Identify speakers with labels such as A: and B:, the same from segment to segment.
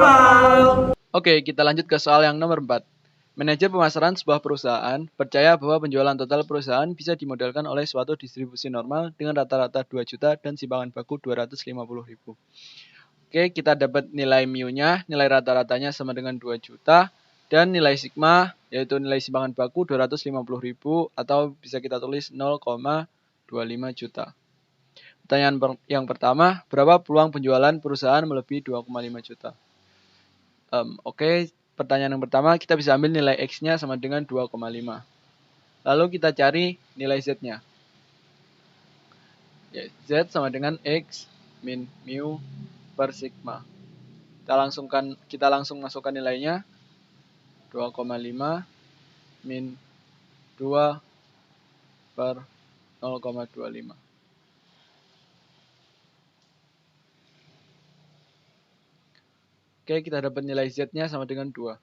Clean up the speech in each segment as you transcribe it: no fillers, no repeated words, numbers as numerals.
A: normal.
B: Oke, kita lanjut ke soal yang nomor 4. Manajer pemasaran sebuah perusahaan percaya bahwa penjualan total perusahaan bisa dimodelkan oleh suatu distribusi normal dengan rata-rata 2 juta dan simpangan baku 250.000. Oke, kita dapat nilai mu-nya, nilai rata-ratanya sama dengan 2 juta, dan nilai sigma, yaitu nilai simpangan baku 250.000, atau bisa kita tulis 0,25 juta. Pertanyaan yang pertama, berapa peluang penjualan perusahaan melebihi 2,5 juta? Oke, pertanyaan yang pertama, kita bisa ambil nilai X-nya sama dengan 2,5. Lalu kita cari nilai Z-nya. Ya, Z sama dengan X min mu per sigma. Kita langsung masukkan nilainya. 2,5 min 2 per 0,25. Oke, kita dapat nilai Z-nya sama dengan 2.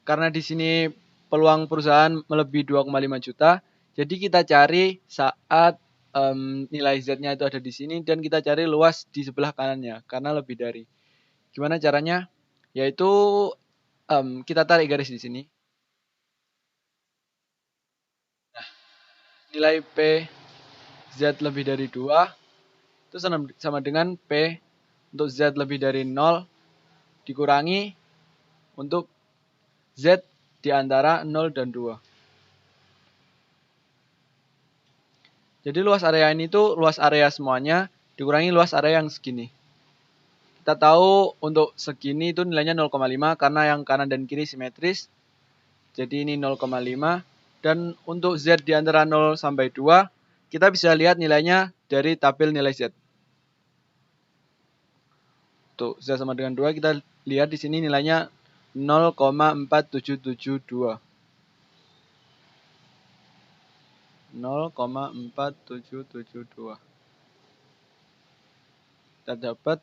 B: Karena di sini peluang perusahaan melebihi 2,5 juta, jadi kita cari saat nilai Z-nya itu ada di sini dan kita cari luas di sebelah kanannya karena lebih dari. Gimana caranya? Yaitu kita tarik garis di sini. Nah, nilai P Z lebih dari 2 itu sama dengan P untuk Z lebih dari 0 dikurangi untuk Z di antara 0 dan 2. Jadi luas area ini tuh luas area semuanya dikurangi luas area yang segini. Kita tahu untuk segini itu nilainya 0,5 karena yang kanan dan kiri simetris. Jadi ini 0,5. Dan untuk Z di antara 0 sampai 2, kita bisa lihat nilainya dari tabel nilai Z. Tuh, Z sama dengan 2, kita lihat di sini nilainya 0,4772. 0,4772. Kita dapat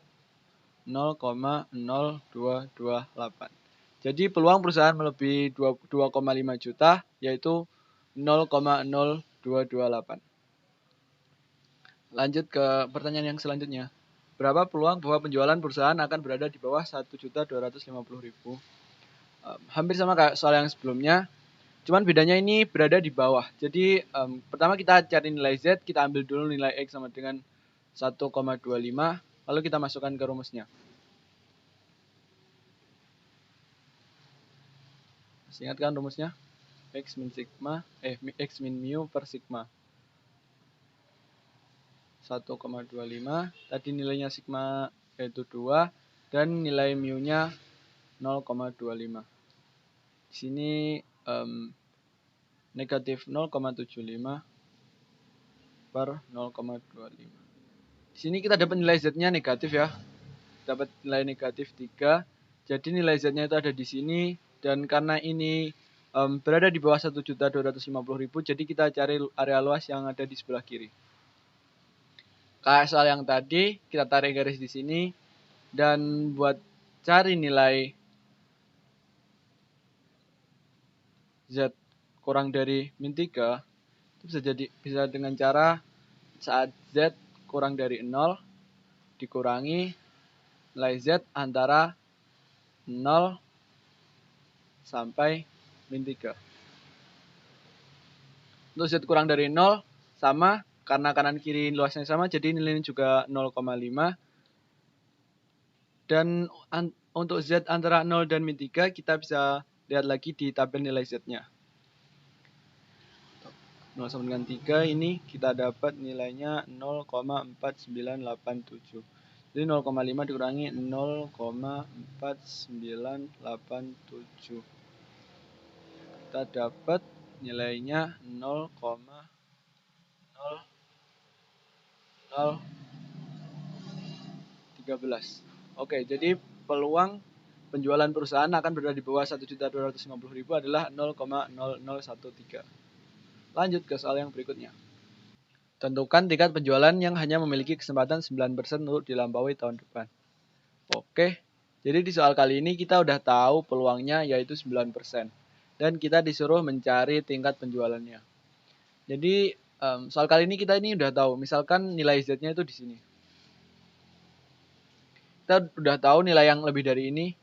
B: 0,0228. Jadi peluang perusahaan melebihi 2,5 juta yaitu 0,0228. Lanjut ke pertanyaan yang selanjutnya. Berapa peluang bahwa penjualan perusahaan akan berada di bawah 1.250.000? Hampir sama kayak soal yang sebelumnya. Cuman bedanya ini berada di bawah. Jadi pertama kita cari nilai Z, kita ambil dulu nilai X sama dengan 1,25, lalu kita masukkan ke rumusnya. Masih ingat kan rumusnya? X min mu per sigma. 1,25. Tadi nilainya sigma yaitu 2 dan nilai mu-nya 0,25. Di sini negatif 0,75 per 0,25. Di sini kita dapat nilai Z-nya negatif ya. Dapat nilai negatif 3. Jadi nilai Z-nya itu ada di sini. Dan karena ini berada di bawah 1.250.000, jadi kita cari area luas yang ada di sebelah kiri. Kayak soal yang tadi, kita tarik garis di sini. Dan buat cari nilai Z kurang dari min 3, itu bisa dengan cara saat Z kurang dari 0 dikurangi nilai Z antara 0 sampai min 3. Untuk Z kurang dari 0 sama, karena kanan kiri luasnya sama, jadi nilainya juga 0,5. Dan untuk Z antara 0 dan min 3, kita bisa lihat lagi di tabel nilai Z-nya. 0 sama dengan 3 ini kita dapat nilainya 0,4987. Jadi 0,5 dikurangi 0,4987. Kita dapat nilainya 0,0013. Oke, jadi peluang penjualan perusahaan akan berada di bawah 1.250.000 adalah 0,0013. Lanjut ke soal yang berikutnya. Tentukan tingkat penjualan yang hanya memiliki kesempatan 9% untuk dilampaui tahun depan. Oke, jadi di soal kali ini kita udah tahu peluangnya yaitu 9%. Dan kita disuruh mencari tingkat penjualannya. Jadi soal kali ini kita udah tahu, misalkan nilai Z-nya itu di sini. kita udah tahu nilai yang lebih dari ini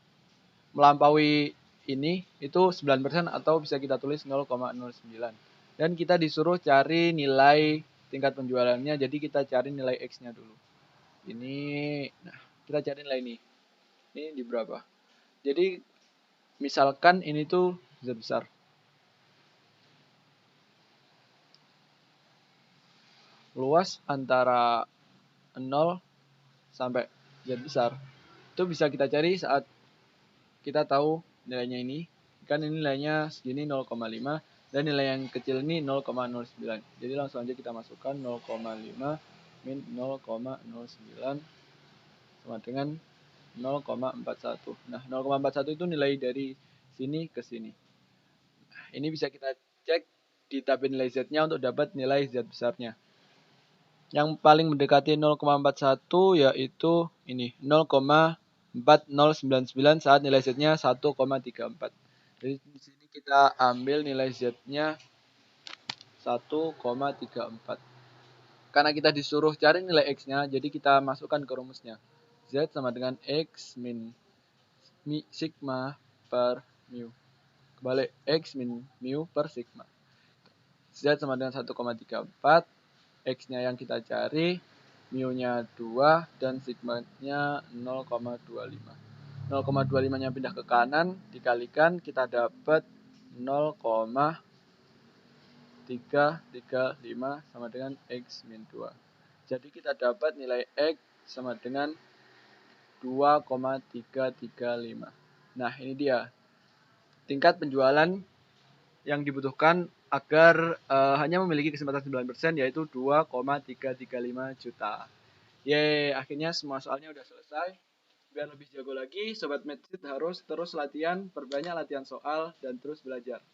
B: melampaui ini itu 9% atau bisa kita tulis 0,09. Dan kita disuruh cari nilai tingkat penjualannya, jadi kita cari nilai X-nya dulu. Ini, nah kita cari nilai ini. Ini di berapa? Jadi misalkan ini tuh Z besar. Luas antara 0 sampai Z besar itu bisa kita cari saat kita tahu nilainya ini. Kan ini nilainya segini 0,5 dan nilai yang kecil ini 0,09. Jadi langsung aja kita masukkan 0,5 min 0,09 sama dengan 0,41. Nah, 0,41 itu nilai dari sini ke sini. Nah, ini bisa kita cek di tabel nilai Z-nya untuk dapat nilai Z besarnya. Yang paling mendekati 0,41 yaitu ini 0,4099 saat nilai Z-nya 1,34. Jadi di sini kita ambil nilai Z-nya 1,34. Karena kita disuruh cari nilai X-nya, jadi kita masukkan ke rumusnya. Z sama dengan X min sigma per mu. Kebalik, X min mu per sigma. Z sama dengan 1,34. X-nya yang kita cari, mu-nya 2, dan sigma-nya 0,25. 0,25-nya pindah ke kanan, dikalikan, kita dapat 0,335 sama dengan X min 2. Jadi kita dapat nilai X sama dengan 2,335. Nah, ini dia tingkat penjualan yang dibutuhkan agar hanya memiliki kesempatan 9% yaitu 2,335 juta. Yeay, akhirnya semua soalnya udah selesai. Biar lebih jago lagi, Sobat Medsit harus terus latihan, perbanyak latihan soal, dan terus belajar.